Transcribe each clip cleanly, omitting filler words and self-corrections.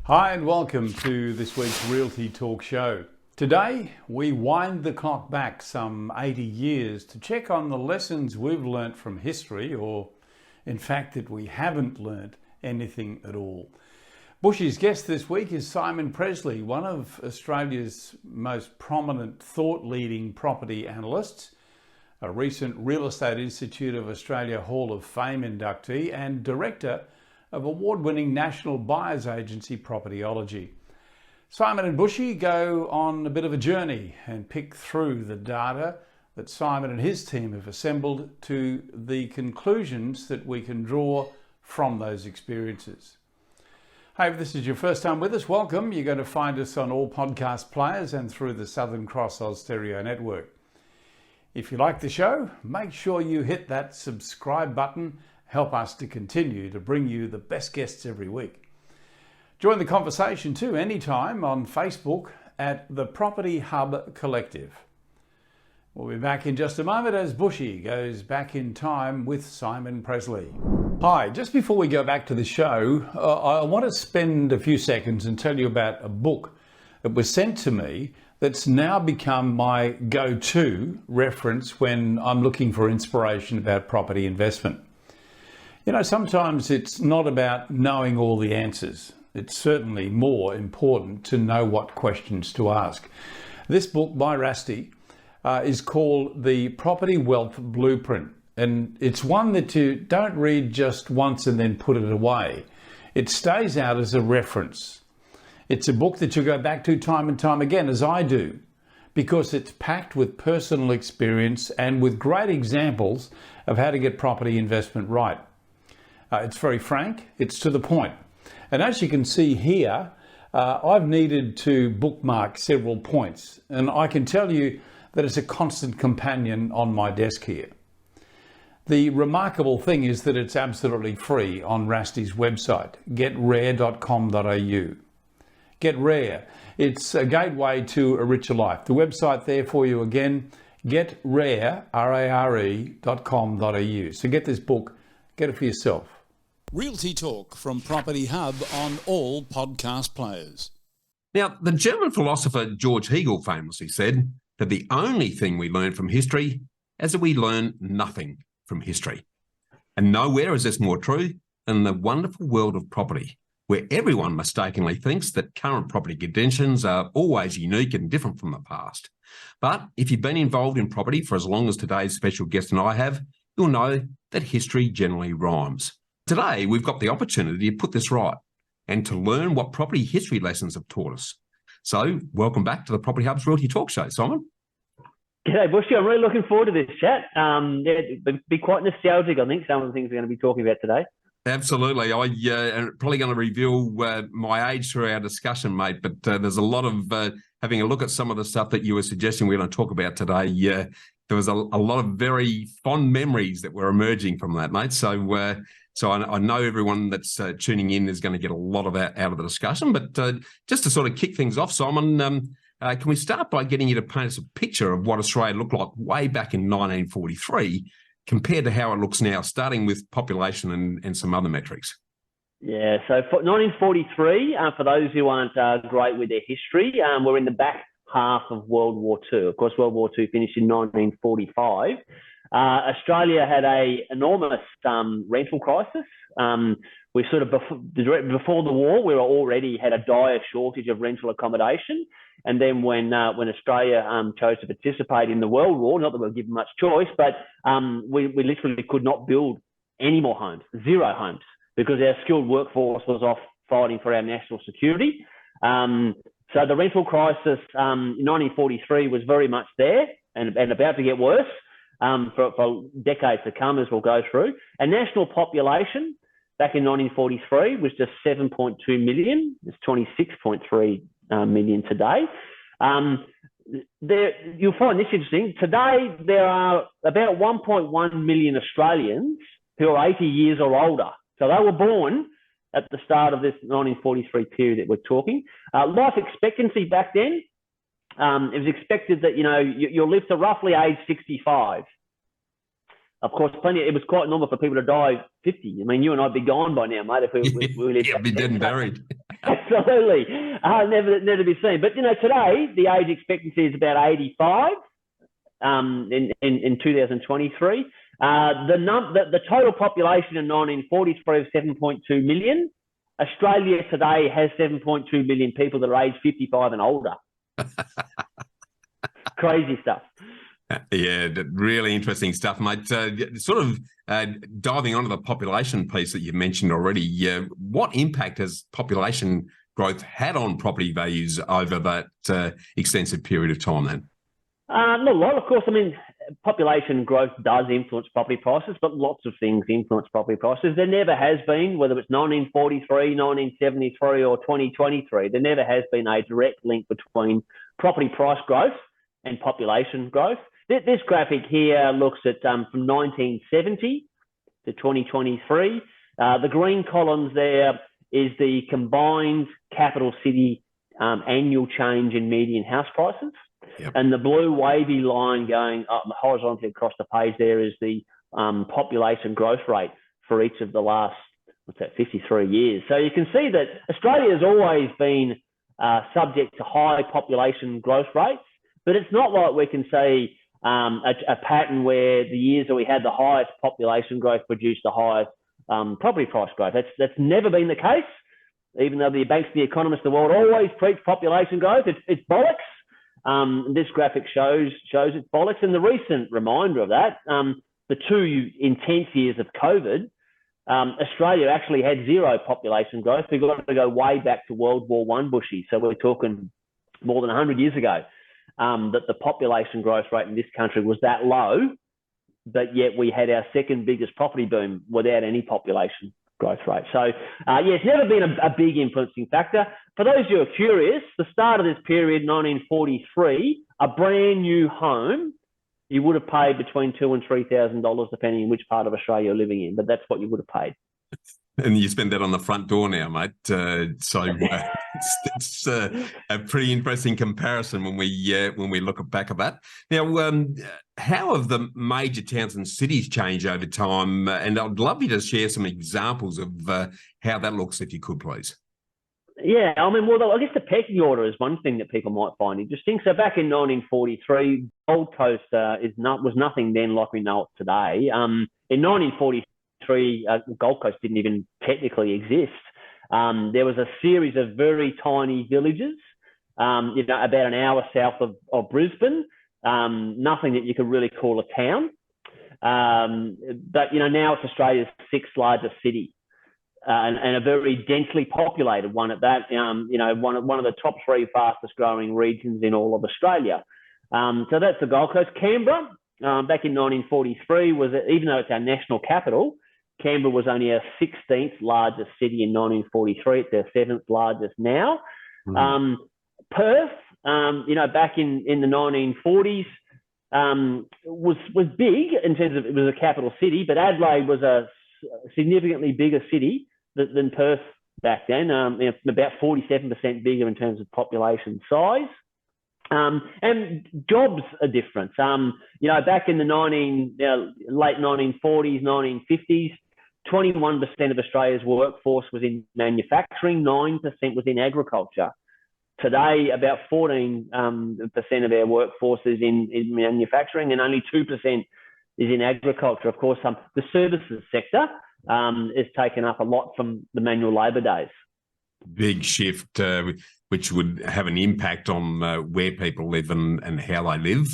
Hi and welcome to this week's Realty Talk Show. Today we wind the clock back some 80 years to check on the lessons we've learnt from history, or in fact that we haven't learnt anything at all. Bushy's guest this week is Simon Pressley, one of Australia's most prominent thought-leading property analysts, a recent Real Estate Institute of Australia Hall of Fame inductee and director of award-winning national buyers agency Propertyology. Simon and Bushy go on a bit of a journey and pick through the data that Simon and his team have assembled to the conclusions that we can draw from those experiences. Hey, if this is your first time with us, welcome. You're going to find us on all podcast players and through the Southern Cross Oz Stereo network. If you like the show, make sure you hit that subscribe button. Help us to continue to bring you the best guests every week. Join the conversation too anytime on Facebook at the Property Hub Collective. We'll be back in just a moment as Bushy goes back in time with Simon Pressley. Hi, just before we go back to the show, I want to spend a few seconds and tell you about a book that was sent to me that's now become my go-to reference when I'm looking for inspiration about property investment. You know, sometimes it's not about knowing all the answers. It's certainly more important to know what questions to ask. This book by Rusty is called The Property Wealth Blueprint, and it's one that you don't read just once and then put it away. It stays out as a reference. It's a book that you go back to time and time again, as I do, because it's packed with personal experience and with great examples of how to get property investment right. It's very frank, it's to the point. And as you can see here, I've needed to bookmark several points, and I can tell you that it's a constant companion on my desk here. The remarkable thing is that it's absolutely free on Rusty's website, getrare.com.au. Get Rare. It's a gateway to a richer life. The website there for you again, getrare, R-A-R-E.com.au. So get this book, get it for yourself. Realty Talk from Property Hub on all podcast players. Now, the German philosopher George Hegel famously said that the only thing we learn from history is that we learn nothing from history. And nowhere is this more true than in the wonderful world of property, where everyone mistakenly thinks that current property conditions are always unique and different from the past. But if you've been involved in property for as long as today's special guest and I have, you'll know that history generally rhymes. Today, we've got the opportunity to put this right and to learn what property history lessons have taught us. So, welcome back to the Property Hub's Realty Talk Show, Simon. G'day, Bushy. I'm really looking forward to this chat. It'll be quite nostalgic, I think, some of the things we're going to be talking about today. Absolutely. I am probably going to reveal my age through our discussion, mate, but there's a lot of having a look at some of the stuff that you were suggesting we're going to talk about today. There was a lot of very fond memories that were emerging from that, mate. So I know everyone that's tuning in is going to get a lot of that out of the discussion. But just to sort of kick things off, Simon, can we start by getting you to paint us a picture of what Australia looked like way back in 1943 compared to how it looks now, starting with population and some other metrics? Yeah, so for 1943, for those who aren't great with their history, we're in the back half of World War II. Of course, World War II finished in 1945. Australia had an enormous rental crisis. We sort of before the war, we already had a dire shortage of rental accommodation. And then when Australia chose to participate in the World War, not that we were given much choice, but we literally could not build any more homes, zero homes, because our skilled workforce was off fighting for our national security. So the rental crisis in 1943 was very much there and about to get worse for decades to come, as we'll go through. And national population back in 1943 was just 7.2 million. It's 26.3 million today. You'll find this interesting. Today, there are about 1.1 million Australians who are 80 years or older. So they were born at the start of this 1943 period that we're talking. Life expectancy back then, it was expected that, you'll live to roughly age 65. of course, it was quite normal for people to die 50. I mean, you and I'd be gone by now, mate, if we lived. Yeah, be dead and buried. Absolutely. Never to be seen. But, today, the age expectancy is about 85 in 2023. The total population in 1943 of 7.2 million. Australia today has 7.2 million people that are aged 55 and older. Crazy stuff. Yeah, really interesting stuff, mate. Sort of diving onto the population piece that you mentioned already, what impact has population growth had on property values over that extensive period of time then? Not a lot, of course. I mean, population growth does influence property prices, but lots of things influence property prices. There never has been, whether it's 1943, 1973 or 2023, there never has been a direct link between property price growth and population growth. This graphic here looks at from 1970 to 2023. The green columns there is the combined capital city annual change in median house prices. Yep. And the blue wavy line going up horizontally across the page there is the population growth rate for each of the last, 53 years. So you can see that Australia has always been subject to high population growth rates, but it's not like we can say a pattern where the years that we had the highest population growth produced the highest property price growth. That's never been the case, even though the banks and the economists of the world always preach population growth. It's bollocks. This graphic shows it's bollocks. And the recent reminder of that, the 2 intense years of COVID, Australia actually had zero population growth. We've got to go way back to World War I, Bushy. So we're talking more than 100 years ago. That the population growth rate in this country was that low, but yet we had our second biggest property boom without any population growth rate. So, it's never been a big influencing factor. For those who are curious, the start of this period, 1943, a brand new home, you would have paid between $2,000 and $3,000, depending on which part of Australia you're living in, but that's what you would have paid. And you spend that on the front door now, mate. It's a pretty interesting comparison when we look back at that. Now, how have the major towns and cities changed over time? And I'd love you to share some examples of how that looks, if you could, please. Yeah, I mean, well, I guess the pecking order is one thing that people might find interesting. So back in 1943, Gold Coast was nothing then like we know it today. In 1943, Gold Coast didn't even technically exist. There was a series of very tiny villages, about an hour south of Brisbane. Nothing that you could really call a town. But now it's Australia's sixth largest city, and a very densely populated one at that. One of the top 3 fastest growing regions in all of Australia. So that's the Gold Coast. Canberra, back in 1943, even though it's our national capital, Canberra was only our 16th largest city in 1943. It's our 7th largest now. Perth, back in the 1940s, was big in terms of it was a capital city, but Adelaide was a significantly bigger city than Perth back then, about 47% bigger in terms of population size. And jobs are different. Back in the late 1940s, 1950s, 21% of Australia's workforce was in manufacturing, 9% was in agriculture. Today, about 14% of our workforce is in manufacturing, and only 2% is in agriculture. Of course, the services sector is taken up a lot from the manual labour days. Big shift, which would have an impact on where people live and how they live.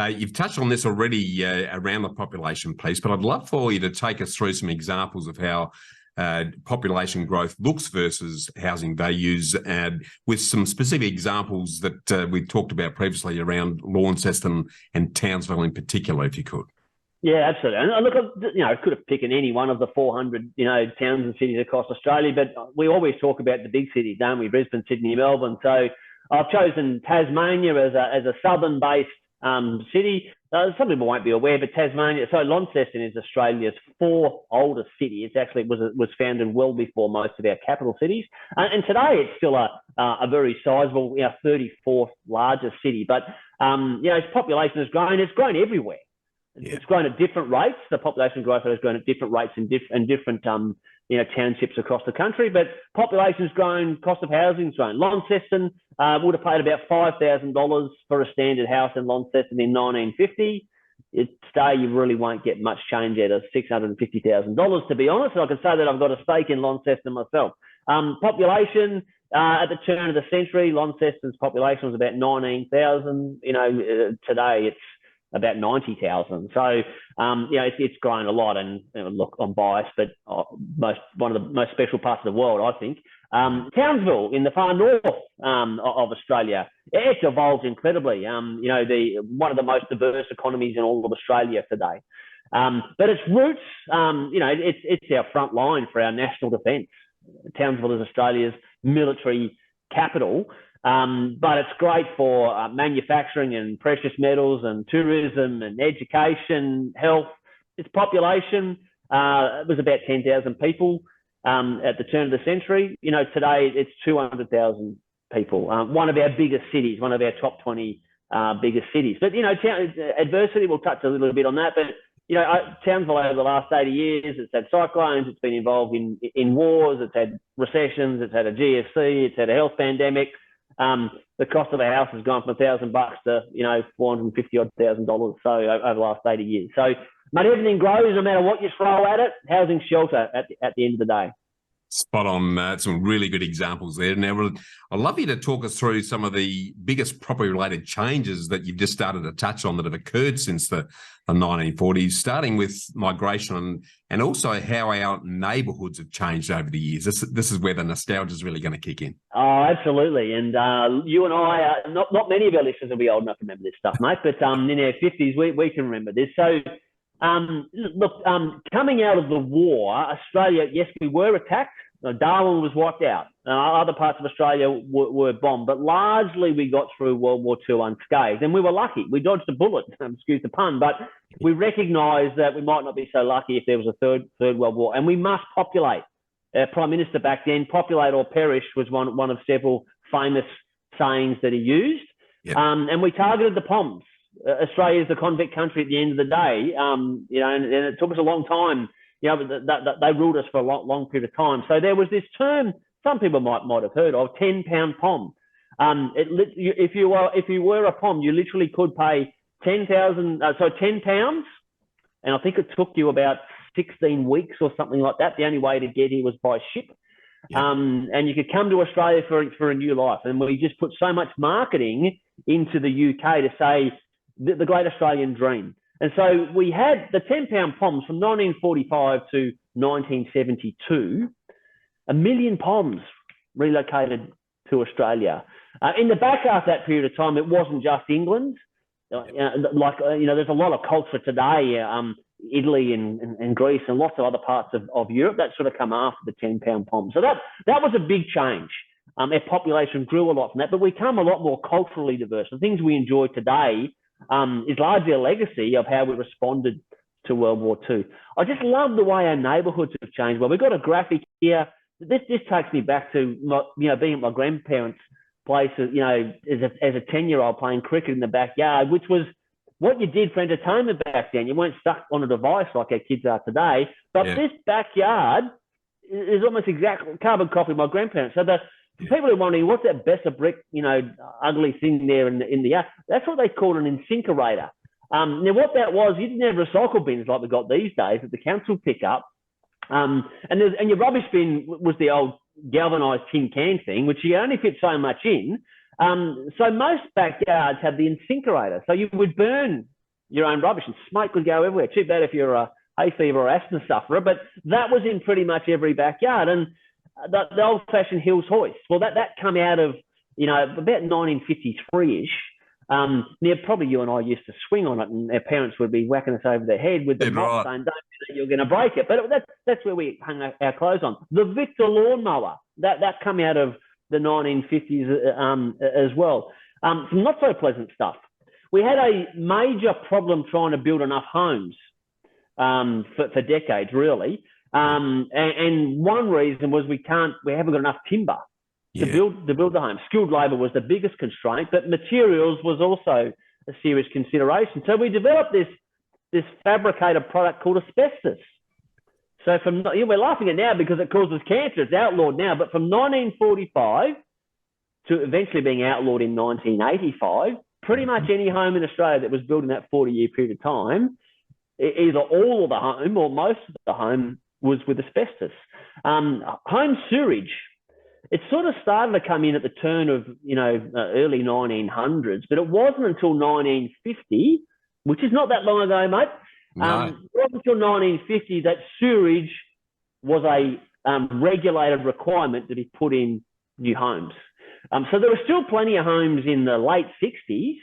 You've touched on this already around the population piece, but I'd love for you to take us through some examples of how population growth looks versus housing values, with some specific examples that we talked about previously around Launceston and Townsville in particular, if you could. Yeah, absolutely. And look, I could have picked any one of the 400, towns and cities across Australia, but we always talk about the big cities, don't we? Brisbane, Sydney, Melbourne. So I've chosen Tasmania as a southern-based city. Some people won't be aware, but Launceston is Australia's 4th oldest city. It actually was founded well before most of our capital cities, and today it's still a very sizable, 34th largest city. But its population has grown. It's grown everywhere. Yeah. It's grown at different rates. The population growth has grown at different rates in different townships across the country. But population's grown, cost of housing's grown. Launceston would have paid about $5,000 for a standard house in Launceston in 1950. Today, you really won't get much change out of $650,000, to be honest. And I can say that I've got a stake in Launceston myself. Population at the turn of the century, Launceston's population was about 19,000. Today it's about 90,000. So, it's grown a lot. And look, I'm biased, but one of the most special parts of the world, I think. Townsville in the far north of Australia, it's evolved incredibly. One of the most diverse economies in all of Australia today. But its roots, it's our front line for our national defence. Townsville is Australia's military capital. But it's great for manufacturing and precious metals and tourism and education, health. Its population was about 10,000 people at the turn of the century. Today it's 200,000 people. One of our biggest cities, one of our top 20 biggest cities. But, adversity, we'll touch a little bit on that. But, Townsville over the last 80 years, it's had cyclones, it's been involved in wars, it's had recessions, it's had a GFC, it's had a health pandemic. The cost of a house has gone from $1,000 to $450,000 so over the last 80 years. So, mate, everything grows no matter what you throw at it. Housing, shelter at the end of the day. Spot on. Some really good examples there. Now, I'd love you to talk us through some of the biggest property-related changes that you've just started to touch on that have occurred since the 1940s, starting with migration and also how our neighbourhoods have changed over the years. This is where the nostalgia is really going to kick in. Oh, absolutely. And you and I, not many of our listeners will be old enough to remember this stuff, mate, but in our 50s, we can remember this. So, coming out of the war, Australia, yes, we were attacked. Darwin was wiped out. Other parts of Australia were bombed, but largely we got through World War II unscathed. And we were lucky. We dodged a bullet, excuse the pun, but we recognised that we might not be so lucky if there was a third World War. And we must populate. Our Prime Minister back then, populate or perish, was one of several famous sayings that he used. Yep. And we targeted the POMs. Australia is the convict country at the end of the day, and it took us a long time. They ruled us for a long period of time. So there was this term some people might have heard of, 10-pound POM. If you were a POM, you literally could pay 10 pounds, and I think it took you about 16 weeks or something like that. The only way to get here was by ship. Yeah. And you could come to Australia for a new life. And we just put so much marketing into the UK to say the great Australian dream. And so we had the 10-pound POMs from 1945 to 1972, 1 million POMs relocated to Australia. In the back half of that period of time, it wasn't just England. There's a lot of culture today, Italy and Greece and lots of other parts of Europe that sort of come after the 10-pound POM. So that was a big change. Our population grew a lot from that, but we become a lot more culturally diverse. The things we enjoy today is largely a legacy of how we responded to World War II. I just love the way our neighbourhoods have changed. Well, we've got a graphic here. This takes me back to being at my grandparents' place, as a 10-year-old playing cricket in the backyard, which was what you did for entertainment back then. You weren't stuck on a device like our kids are today. But This backyard is almost exactly carbon copy of my grandparents. So people are wondering, what's that Besser brick, ugly thing there in the yard? That's what they called an incinerator. Now, what that was, you didn't have recycle bins like we got these days that the council pick up. And your rubbish bin was the old galvanised tin can thing, which you only fit so much in. So most backyards had the incinerator. So you would burn your own rubbish and smoke would go everywhere. Too bad if you're a hay fever or asthma sufferer, but that was in pretty much every backyard. And the old-fashioned Hills hoist, well, that come out of, about 1953-ish. Now, probably you and I used to swing on it, and our parents would be whacking us over the head with the mop saying, "Don't do that, you're going to break it." But that's where we hung our clothes on. The Victor lawnmower, that come out of the 1950s as well. Some not so pleasant stuff. We had a major problem trying to build enough homes for decades, really. And one reason was we haven't got enough timber to build the home. Skilled labour was the biggest constraint, but materials was also a serious consideration. So we developed this this fabricated product called asbestos. So we're laughing at it now because it causes cancer. It's outlawed now, but from 1945 to eventually being outlawed in 1985, pretty much any home in Australia that was built in that 40-year period of time, either all of the home or most of the home was with asbestos. Home sewerage, it sort of started to come in at the turn of, early 1900s, but it wasn't until 1950, which is not that long ago, mate. No. It wasn't until 1950 that sewerage was a regulated requirement to be put in new homes. So there were still plenty of homes in the late 60s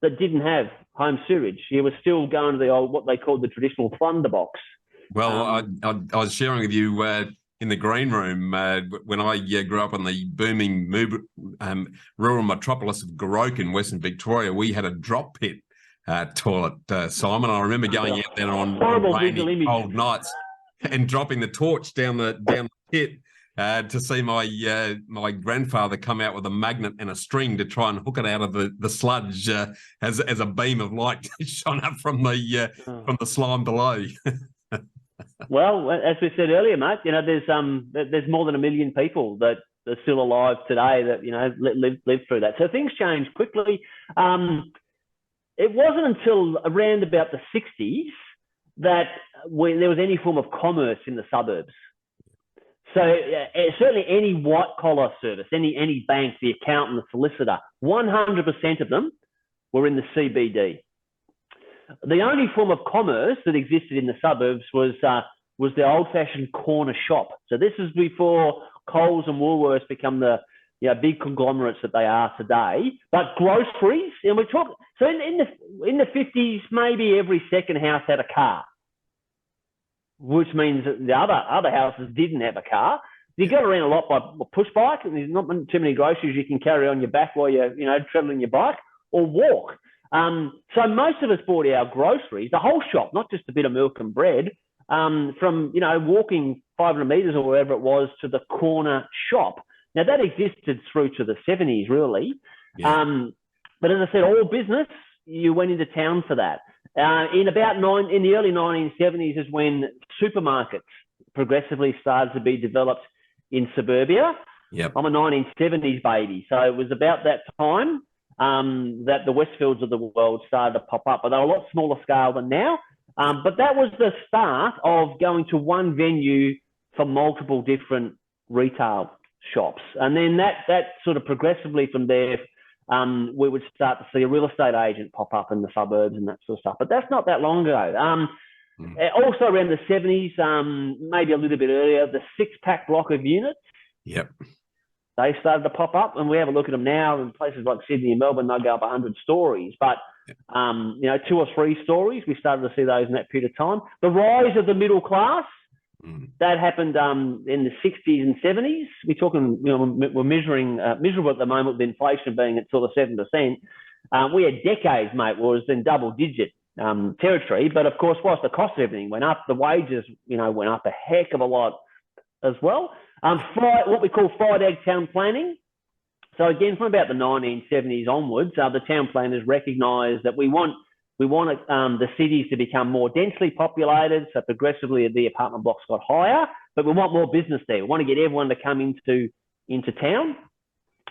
that didn't have home sewerage. You were still going to the old, what they called the traditional thunder box. Well, I was sharing with you in the green room when I grew up in the booming rural metropolis of Goroka in Western Victoria. We had a drop pit toilet, Simon. I remember going out there on rainy, cold nights and dropping the torch down the pit to see my grandfather come out with a magnet and a string to try and hook it out of the sludge as a beam of light shone up from the slime below. Well, as we said earlier, mate, there's more than 1 million people that are still alive today that live through that. So things change quickly. It wasn't until around about the 60s that there was any form of commerce in the suburbs. So certainly any white-collar service, any bank, the accountant, the solicitor, 100% of them were in the CBD. The only form of commerce that existed in the suburbs was the old-fashioned corner shop. So this is before Coles and Woolworths become the big conglomerates that they are today. But groceries, and we talk. So in the 50s, maybe every second house had a car, which means that the other houses didn't have a car. You got around a lot by push bike, and there's not too many groceries you can carry on your back while you're traveling your bike, or walk. So most of us bought our groceries, the whole shop, not just a bit of milk and bread, from walking 500 metres or wherever it was to the corner shop. Now, that existed through to the 70s, really. Yeah. But as I said, all business, you went into town for that. In the early 1970s is when supermarkets progressively started to be developed in suburbia. Yep. I'm a 1970s baby. So it was about that time that the Westfields of the world started to pop up. But they were a lot smaller scale than now. But that was the start of going to one venue for multiple different retail shops. And then that sort of progressively from there, we would start to see a real estate agent pop up in the suburbs and that sort of stuff. But that's not that long ago. Also around the 70s, maybe a little bit earlier, the 6-pack block of units. Yep. They started to pop up, and we have a look at them now in places like Sydney and Melbourne. They'll go up 100 stories, but 2 or 3 stories. We started to see those in that period of time. The rise of the middle class. That happened in the 60s and 70s. We're talking, we're measuring miserable at the moment with inflation being at sort of 7%. We had decades, mate, was in double-digit territory. But of course, whilst the cost of everything went up, the wages, went up a heck of a lot as well. What we call fried egg town planning. So again, from about the 1970s onwards, the town planners recognised that we want the cities to become more densely populated, so progressively the apartment blocks got higher, but we want more business there. We want to get everyone to come into town.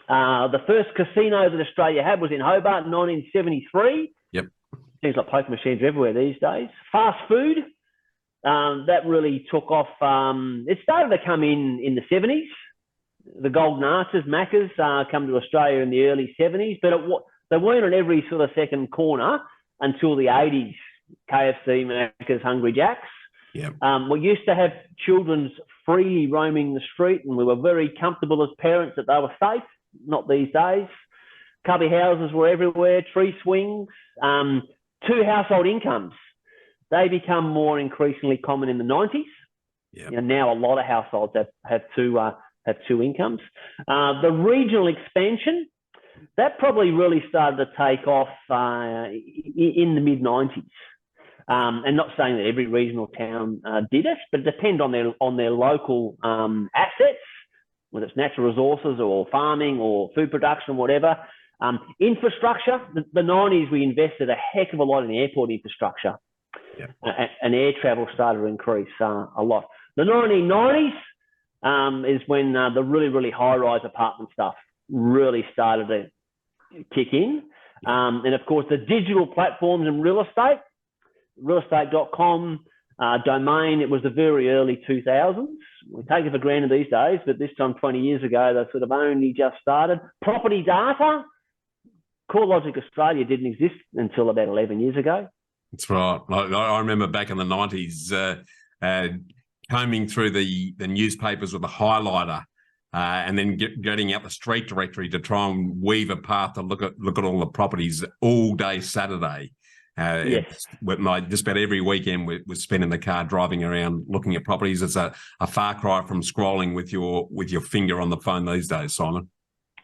The first casino that Australia had was in Hobart in 1973. Yep. Seems like poker machines are everywhere these days. Fast food, that really took off. It started to come in the 70s. The Golden Arches, Macca's, come to Australia in the early 70s, but they weren't on every sort of second corner until the 80s, KFC, Macca's, Hungry Jack's. Yep. We used to have children freely roaming the street, and we were very comfortable as parents that they were safe. Not these days. Cubby houses were everywhere, tree swings, 2 household incomes. They become more increasingly common in the 90s. Yep. Now a lot of households have two incomes. The regional expansion, that probably really started to take off in the mid-90s. And not saying that every regional town did it, but it depends on their local assets, whether it's natural resources or farming or food production, whatever. Infrastructure, the 90s, we invested a heck of a lot in airport infrastructure. and air travel started to increase a lot. The 1990s is when the really, really high-rise apartment stuff really started to kick in. And, of course, the digital platforms in real estate, realestate.com, domain, it was the very early 2000s. We take it for granted these days, but this time 20 years ago, they sort of only just started. Property data, CoreLogic Australia didn't exist until about 11 years ago. That's right. I remember back in the 90s combing through the newspapers with a highlighter and then getting out the street directory to try and weave a path to look at all the properties all day Saturday. Yes. Just about every weekend was spent in the car driving around looking at properties. It's a far cry from scrolling with your finger on the phone these days, Simon.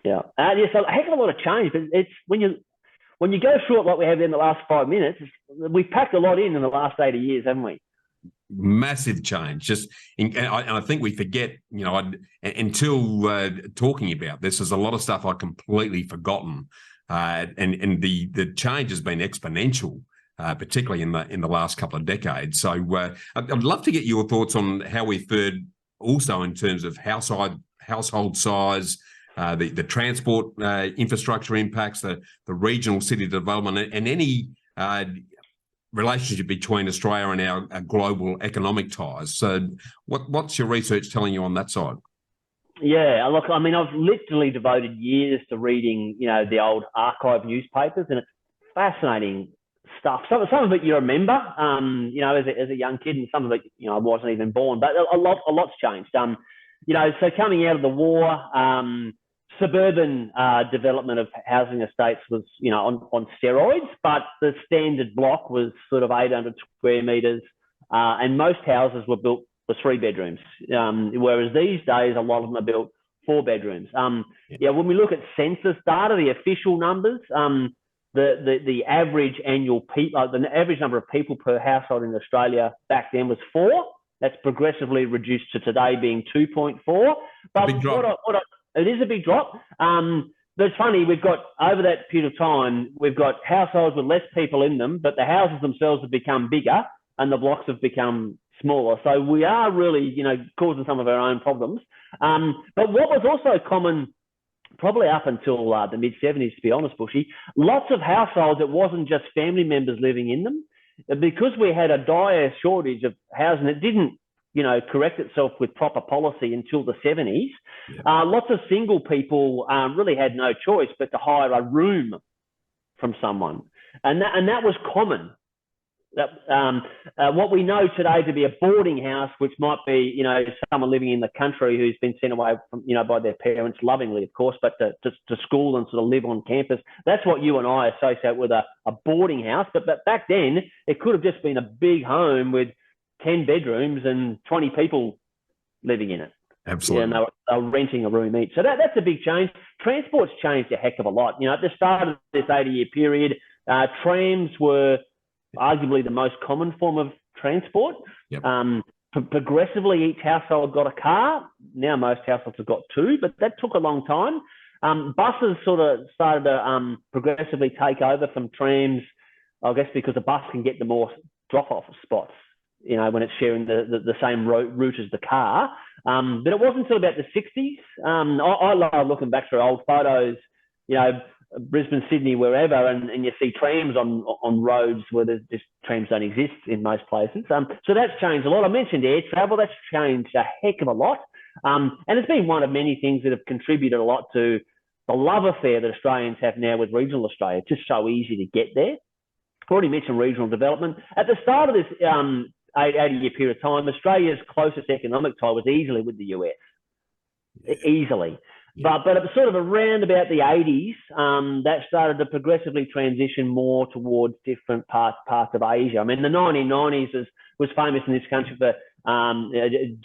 Yeah, yes, a heck of a lot of change. But it's when you go through it like we have in the last 5 minutes, we've packed a lot in the last 80 years, haven't we? Massive change. And I think we forget, until talking about this, there's a lot of stuff I've completely forgotten. And the change has been exponential, particularly in the last couple of decades. So I'd love to get your thoughts on how we fared also in terms of household size, the transport infrastructure impacts, the regional city development, and any relationship between Australia and our global economic ties. So what's your research telling you on that side? Yeah, look, I mean, I've literally devoted years to reading, the old archive newspapers, and it's fascinating stuff. Some of it you remember, as a young kid, and some of it, I wasn't even born, but a lot's changed. So coming out of the war, suburban development of housing estates was, on steroids, but the standard block was sort of 800 square metres, and most houses were built for 3 bedrooms, whereas these days a lot of them are built 4 bedrooms. When we look at census data, the official numbers, the average annual the average number of people per household in Australia back then was 4. That's progressively reduced to today being 2.4. But big drop. It is a big drop. But it's funny, we've got, over that period of time, we've got households with less people in them, but the houses themselves have become bigger and the blocks have become smaller. So we are really, causing some of our own problems. But what was also common, probably up until the mid-70s, to be honest, Bushy, lots of households, it wasn't just family members living in them. Because we had a dire shortage of housing, it didn't, correct itself with proper policy until the 70s. Lots of single people really had no choice but to hire a room from someone. And that was common. What we know today to be a boarding house, which might be, someone living in the country who's been sent away from, by their parents, lovingly, of course, but to school and sort of live on campus. That's what you and I associate with a boarding house. But back then, it could have just been a big home with 10 bedrooms and 20 people living in it. Absolutely. And they were renting a room each. So that's a big change. Transport's changed a heck of a lot. At the start of this 80-year period, trams were arguably the most common form of transport. Yep. Progressively, each household got a car. Now most households have got 2, but that took a long time. Buses sort of started to progressively take over from trams, I guess, because a bus can get the more drop-off spots, when it's sharing the same route as the car. But it wasn't until about the 60s. I love looking back through old photos, Brisbane, Sydney, wherever, and you see trams on roads where there's just trams don't exist in most places. So that's changed a lot. I mentioned air travel. That's changed a heck of a lot. And it's been one of many things that have contributed a lot to the love affair that Australians have now with regional Australia. It's just so easy to get there. I already mentioned regional development. At the start of this 80-year period of time, Australia's closest economic tie was easily with the US. Easily. Yeah. But it was sort of around about the 80s, that started to progressively transition more towards different parts of Asia. I mean, the 1990s was famous in this country for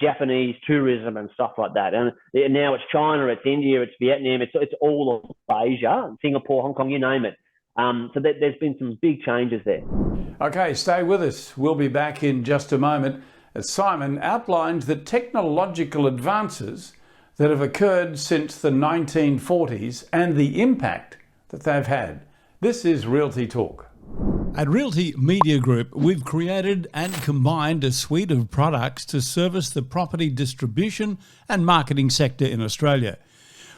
Japanese tourism and stuff like that. And now it's China, it's India, it's Vietnam, it's all of Asia, Singapore, Hong Kong, you name it. So there's been some big changes there. Okay, stay with us. We'll be back in just a moment as Simon outlines the technological advances that have occurred since the 1940s and the impact that they've had. This is Realty Talk. At Realty Media Group, we've created and combined a suite of products to service the property distribution and marketing sector in Australia.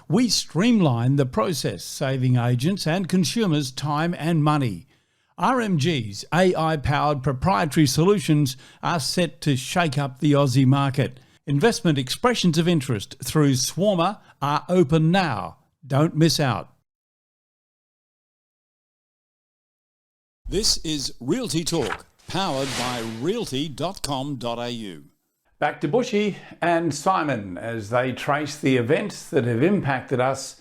We streamline the process, saving agents and consumers time and money. RMG's AI-powered proprietary solutions are set to shake up the Aussie market. Investment expressions of interest through Swarmer are open now. Don't miss out. This is Realty Talk, powered by realty.com.au. Back to Bushy and Simon as they trace the events that have impacted us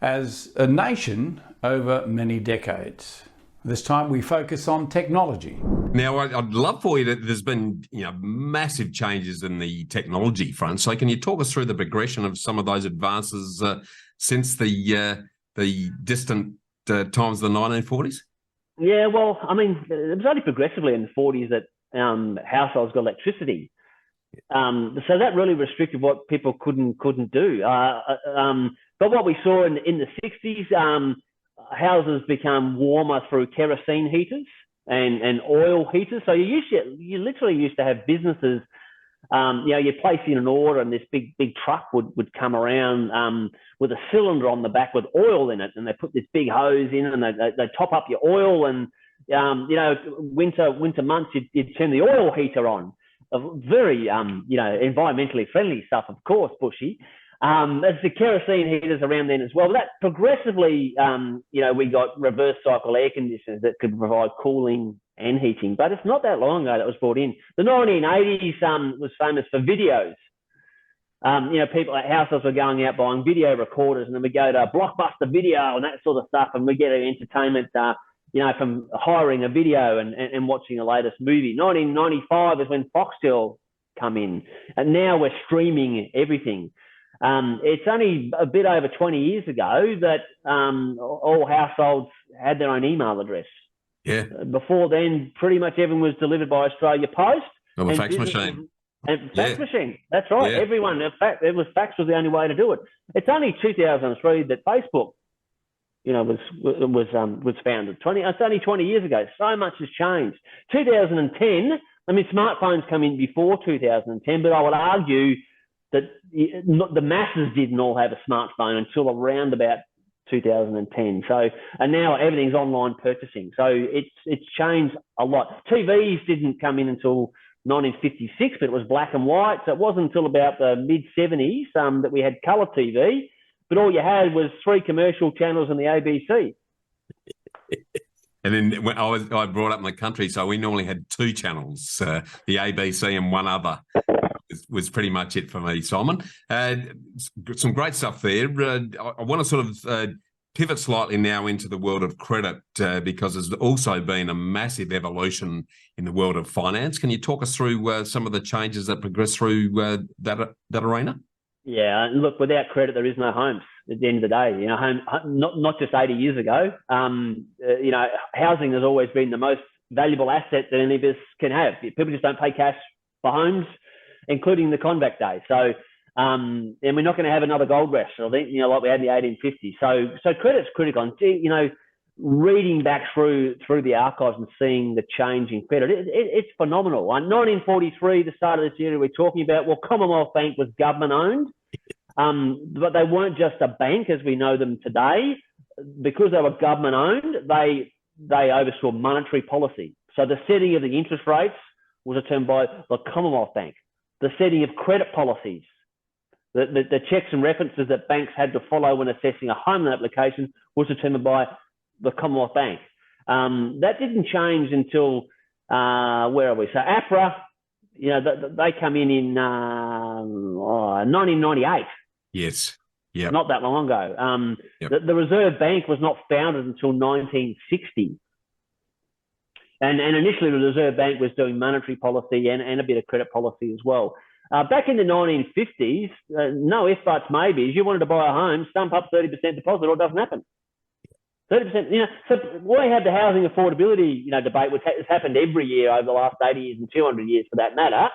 as a nation over many decades. This time we focus on technology. Now, I'd love for you that there's been massive changes in the technology front. So can you talk us through the progression of some of those advances since the distant times of the 1940s? Yeah, well, I mean, it was only progressively in the 40s that households got electricity. So that really restricted what people couldn't do. But what we saw in the 60s, houses become warmer through kerosene heaters and oil heaters. So you literally used to have businesses. You place in an order and this big truck would come around with a cylinder on the back with oil in it, and they put this big hose in and they top up your oil, and winter months you'd turn the oil heater on. Very environmentally friendly stuff, of course, Bushy. There's the kerosene heaters around then as well. But that progressively, we got reverse cycle air conditioners that could provide cooling and heating. But it's not that long ago that was brought in. The 1980s was famous for videos. People at houses were going out buying video recorders, and then we go to Blockbuster Video and that sort of stuff, and we get our entertainment, from hiring a video and watching the latest movie. 1995 is when Foxtel come in, and now we're streaming everything. It's only a bit over 20 years ago that all households had their own email address. Yeah. Before then, pretty much everything was delivered by Australia Post. Or the fax machine. And fax machine. That's right. Yeah. Everyone, in fact, fax was the only way to do it. It's only 2003 that Facebook, was founded. It's only 20 years ago. So much has changed. 2010. I mean, smartphones come in before 2010, but I would argue that the masses didn't all have a smartphone until around about 2010. So, and now everything's online purchasing. So it's changed a lot. TVs didn't come in until 1956, but it was black and white. So it wasn't until about the mid 70s that we had colour TV, but all you had was 3 commercial channels in the ABC. And then when I brought up in the country, so we normally had 2 channels, the ABC and one other. Was pretty much it for me, Simon. Some great stuff there. I want to sort of pivot slightly now into the world of credit because there's also been a massive evolution in the world of finance. Can you talk us through some of the changes that progressed through that arena? Yeah, look, without credit, there is no homes. At the end of the day, not just 80 years ago. Housing has always been the most valuable asset that any of us can have. People just don't pay cash for homes, including the convict days. So, and we're not going to have another gold rush, I think, like we had in the 1850s. So credit's critical. And, reading back through the archives and seeing the change in credit, it's phenomenal. 1943, the start of this era we're talking about, well, Commonwealth Bank was government owned, but they weren't just a bank as we know them today. Because they were government owned, they oversaw monetary policy. So the setting of the interest rates was determined by the Commonwealth Bank. The setting of credit policies, the checks and references that banks had to follow when assessing a home loan application was determined by the Commonwealth Bank. That didn't change until, where are we? So APRA, they come in 1998. Yes. Yeah. Not that long ago. Yep. The Reserve Bank was not founded until 1960. And initially, the Reserve Bank was doing monetary policy and a bit of credit policy as well. Back in the 1950s, no ifs, buts, maybes. You wanted to buy a home, stump up 30% deposit, or it doesn't happen. 30%, So we had the housing affordability, debate, which has happened every year over the last 80 years and 200 years for that matter.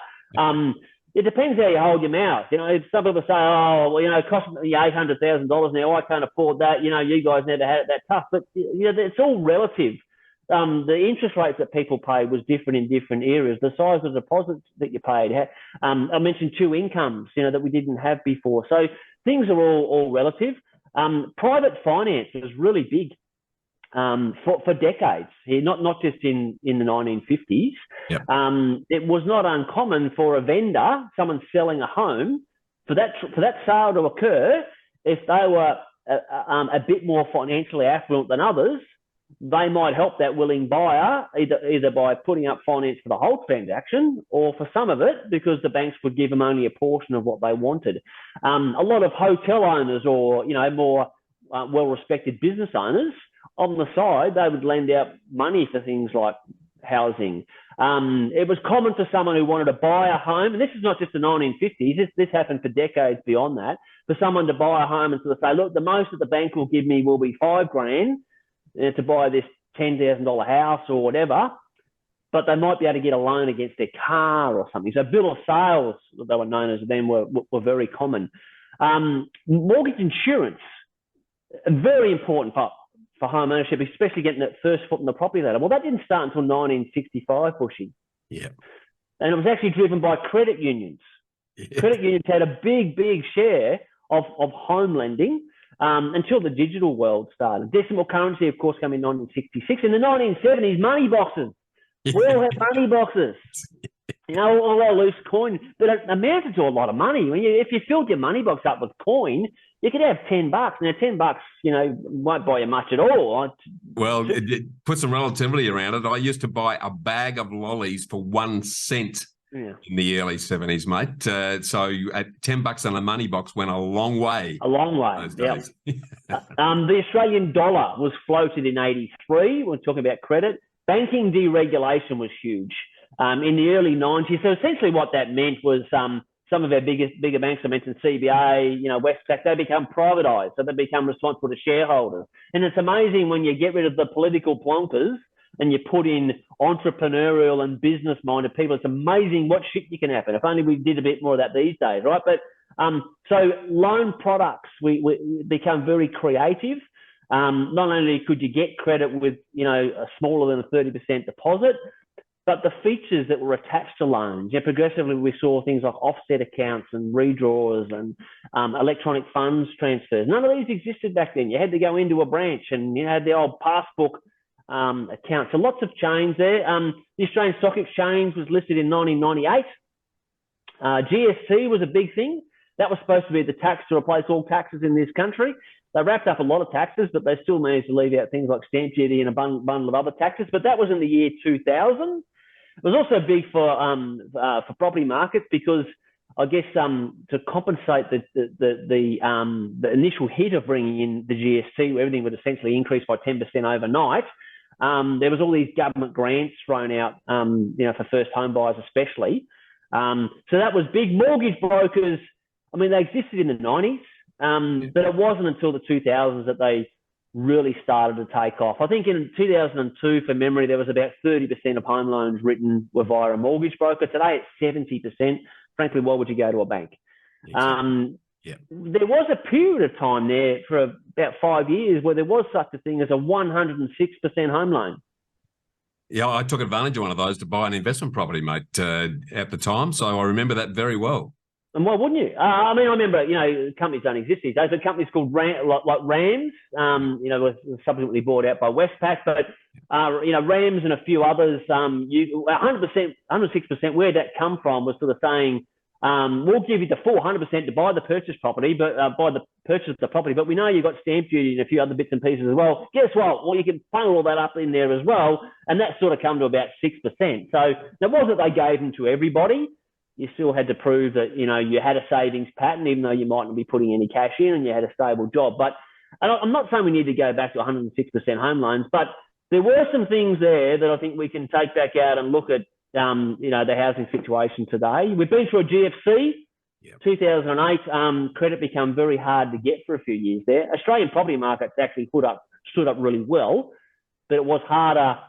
It depends how you hold your mouth. If some people say, it costs me $800,000 now, I can't afford that. You guys never had it that tough. But, it's all relative. the interest rates that people paid was different in different areas. The size of deposits that you paid. I mentioned two incomes, that we didn't have before. So things are all relative. Private finance was really big for decades here, not just in the 1950s. Yep. It was not uncommon for a vendor, someone selling a home, for that sale to occur. If they were a bit more financially affluent than others, they might help that willing buyer either by putting up finance for the whole transaction or for some of it, because the banks would give them only a portion of what they wanted. A lot of hotel owners or more well-respected business owners, on the side, they would lend out money for things like housing. It was common for someone who wanted to buy a home, and this is not just the 1950s, this happened for decades beyond that, for someone to buy a home and sort of say, look, the most that the bank will give me will be $5,000 to buy this $10,000 house or whatever, but they might be able to get a loan against their car or something. So bill of sales, they were known as then, were very common. Mortgage insurance, very important for home ownership, especially getting that first foot in the property ladder. Well, that didn't start until 1965, Bushy. Yeah. And it was actually driven by credit unions. Yeah. Credit unions had a big share of home lending until the digital world started. Decimal currency, of course, came in 1966. In the 1970s, money boxes. We all had money boxes. All our loose coin, but it amounted to a lot of money. If you filled your money box up with coin, you could have $10. Now, $10, won't buy you much at all. Well, put some relativity around it. I used to buy a bag of lollies for 1 cent in the early 70s, mate. So at $10 on a money box went a long way. A long way. Those days. The Australian dollar was floated in 83. We're talking about credit. Banking deregulation was huge in the early 90s. So essentially what that meant was some of our bigger banks, I mentioned CBA, Westpac, they become privatised. So they become responsible to shareholders. And it's amazing when you get rid of the political plonkers and you put in entrepreneurial and business-minded people. It's amazing what shit you can happen. If only we did a bit more of that these days, right? But so loan products, we become very creative. Not only could you get credit with, a smaller than a 30% deposit, but the features that were attached to loans, progressively we saw things like offset accounts and redraws and electronic funds transfers. None of these existed back then. You had to go into a branch and you had the old passbook account. So lots of change there. The Australian Stock Exchange was listed in 1998. GST was a big thing. That was supposed to be the tax to replace all taxes in this country. They wrapped up a lot of taxes, but they still managed to leave out things like stamp duty and a bundle of other taxes. But that was in the year 2000. It was also big for property markets because I guess to compensate the initial hit of bringing in the GST, where everything would essentially increase by 10% overnight, there was all these government grants thrown out, for first home buyers especially. So that was big. Mortgage brokers, they existed in the 90s, but it wasn't until the 2000s that they really started to take off. I think in 2002, for memory, there was about 30% of home loans written were via a mortgage broker. Today, it's 70%. Frankly, why would you go to a bank? Exactly. There was a period of time there for about 5 years where there was such a thing as a 106% home loan. Yeah, I took advantage of one of those to buy an investment property, mate, at the time. So I remember that very well. And why wouldn't you? I remember, companies don't exist these days, but companies called like Rams, were subsequently bought out by Westpac, but, Rams and a few others, 100%, 106%, where'd that come from was sort of saying, we'll give you the full 100% to buy the purchase property, but buy the purchase of the property, but we know you've got stamp duty and a few other bits and pieces as well. Guess what? Well, you can funnel all that up in there as well, and that sort of come to about 6%. So it wasn't they gave them to everybody. You still had to prove that, you had a savings pattern, even though you might not be putting any cash in and you had a stable job. But I'm not saying we need to go back to 106% home loans, but there were some things there that I think we can take back out and look at, the housing situation today. We've been through a GFC, 2008. Credit became very hard to get for a few years there. Australian property markets actually stood up really well, but it was harder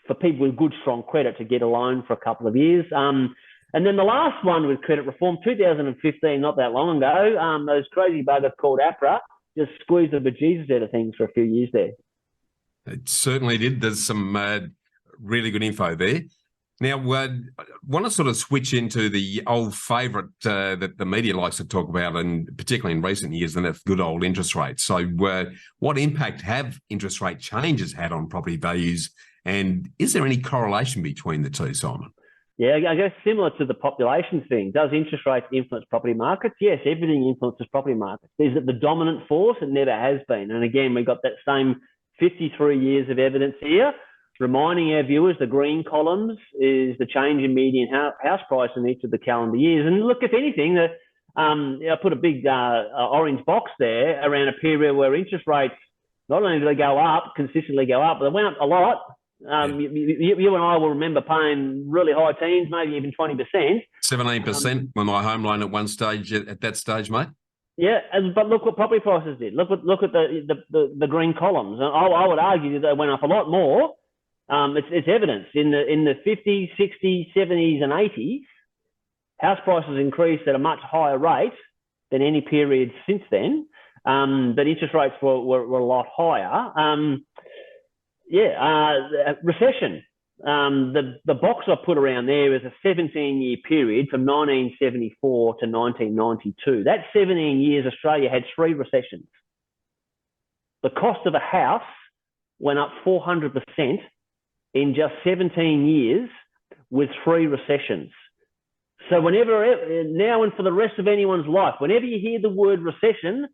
for people with good, strong credit to get a loan for a couple of years. And then the last one with credit reform, 2015, not that long ago, those crazy buggers called APRA just squeezed the bejesus out of things for a few years there. It certainly did. There's some really good info there. Now, I want to sort of switch into the old favourite that the media likes to talk about, and particularly in recent years, and that's good old interest rates. So what impact have interest rate changes had on property values, and is there any correlation between the two, Simon? Yeah, I guess similar to the population thing. Does interest rates influence property markets? Yes, everything influences property markets. Is it the dominant force? It never has been. And again, we've got that same 53 years of evidence here, reminding our viewers the green columns is the change in median house price in each of the calendar years. And look, if anything, I put a big orange box there around a period where interest rates, not only do they go up, consistently go up, but they went up a lot. You and I will remember paying really high teens, maybe even 20%. 17% on my home loan at one stage, at that stage, mate. Yeah, but look what property prices did. Look at the green columns. And I would argue that they went up a lot more. It's evidence in the 50s, 60s, 70s, and 80s. House prices increased at a much higher rate than any period since then. But interest rates were a lot higher. Recession. The box I put around there is a 17-year period from 1974 to 1992. That 17 years, Australia had 3 recessions. The cost of a house went up 400% in just 17 years with 3 recessions. So now and for the rest of anyone's life, whenever you hear the word recession,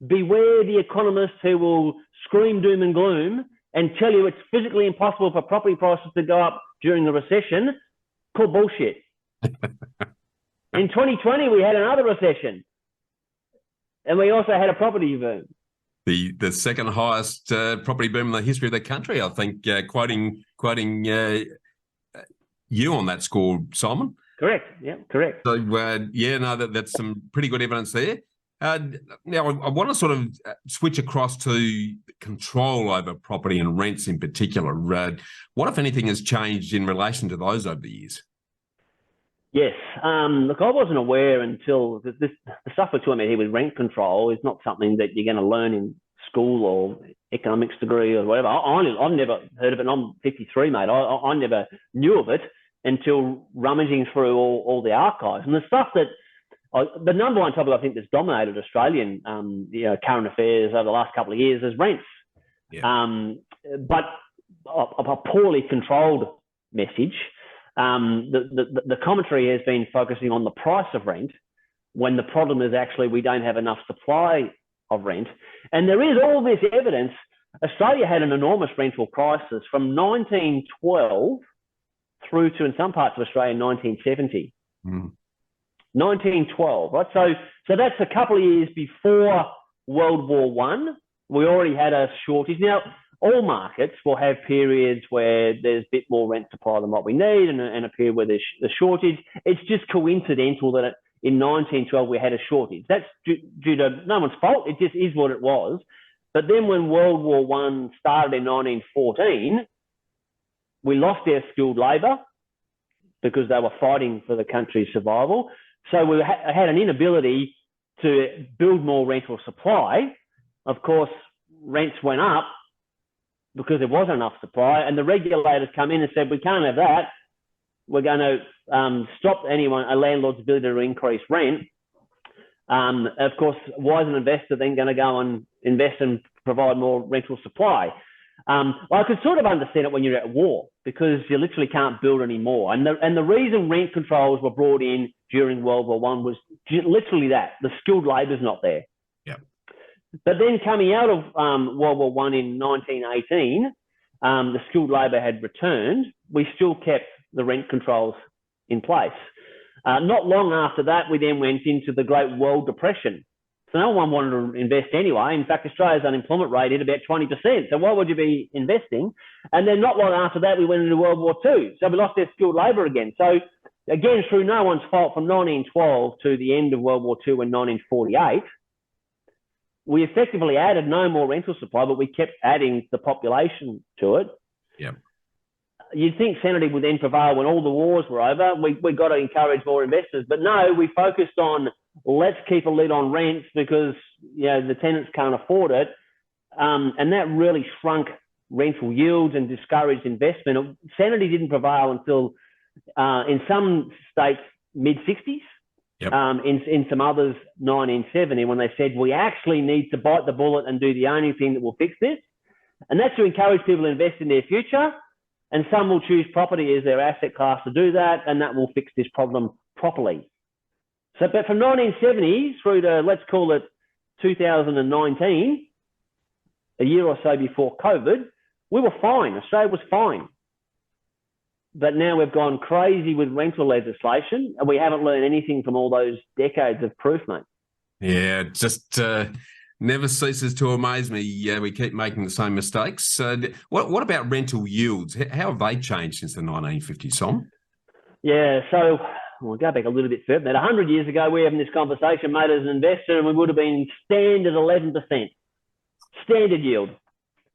beware the economists who will scream doom and gloom and tell you it's physically impossible for property prices to go up during a recession. Call bullshit. In 2020, we had another recession. And we also had a property boom. The second highest property boom in the history of the country, I think, quoting you on that score, Simon. Correct. Yeah, correct. So, that's some pretty good evidence there. Now, I want to sort of switch across to control over property and rents in particular. What, if anything, has changed in relation to those over the years? Yes. Look, I wasn't aware until the stuff we're talking about here with rent control is not something that you're going to learn in school or economics degree or whatever. I've never heard of it. And I'm 53, mate. I never knew of it until rummaging through all the archives. And the stuff that the number one topic I think that's dominated Australian current affairs over the last couple of years is rents. Yeah. But a poorly controlled message. The commentary has been focusing on the price of rent when the problem is actually we don't have enough supply of rent. And there is all this evidence. Australia had an enormous rental crisis from 1912 through to, in some parts of Australia, 1970. 1912, right? So that's a couple of years before World War One. We already had a shortage. Now, all markets will have periods where there's a bit more rent supply than what we need and a period where there's a shortage. It's just coincidental that in 1912 we had a shortage. That's due to no one's fault. It just is what it was. But then when World War One started in 1914, we lost our skilled labour because they were fighting for the country's survival. So we had an inability to build more rental supply. Of course, rents went up because there wasn't enough supply, and the regulators come in and said, we can't have that. We're going to stop a landlord's ability to increase rent. Of course, why is an investor then going to go and invest and provide more rental supply? I could sort of understand it when you're at war because you literally can't build anymore. And the reason rent controls were brought in during World War One was literally that. The skilled labour's not there. Yeah. But then coming out of World War One in 1918, the skilled labour had returned. We still kept the rent controls in place. Not long after that, we then went into the Great World Depression. So no one wanted to invest anyway. In fact, Australia's unemployment rate hit about 20%. So why would you be investing? And then not long after that, we went into World War II. So we lost our skilled labour again. So again, through no one's fault, from 1912 to the end of World War II in 1948, we effectively added no more rental supply, but we kept adding the population to it. Yeah. You'd think sanity would then prevail when all the wars were over. We got to encourage more investors. But no, we focused on let's keep a lid on rents because the tenants can't afford it. And that really shrunk rental yields and discouraged investment. Sanity didn't prevail until, in some states, mid-60s. Yep. In some others, 1970, when they said, we actually need to bite the bullet and do the only thing that will fix this. And that's to encourage people to invest in their future. And some will choose property as their asset class to do that, and that will fix this problem properly. So, but from 1970s through to, let's call it 2019, a year or so before COVID, we were fine. Australia was fine. But now we've gone crazy with rental legislation, and we haven't learned anything from all those decades of proof, mate. Yeah, it just never ceases to amaze me. We keep making the same mistakes. What about rental yields? How have they changed since the 1950s, Tom? Yeah, so we'll go back a little bit further. 100 years ago, we were having this conversation, mate, as an investor, and we would have been standard 11%. Standard yield,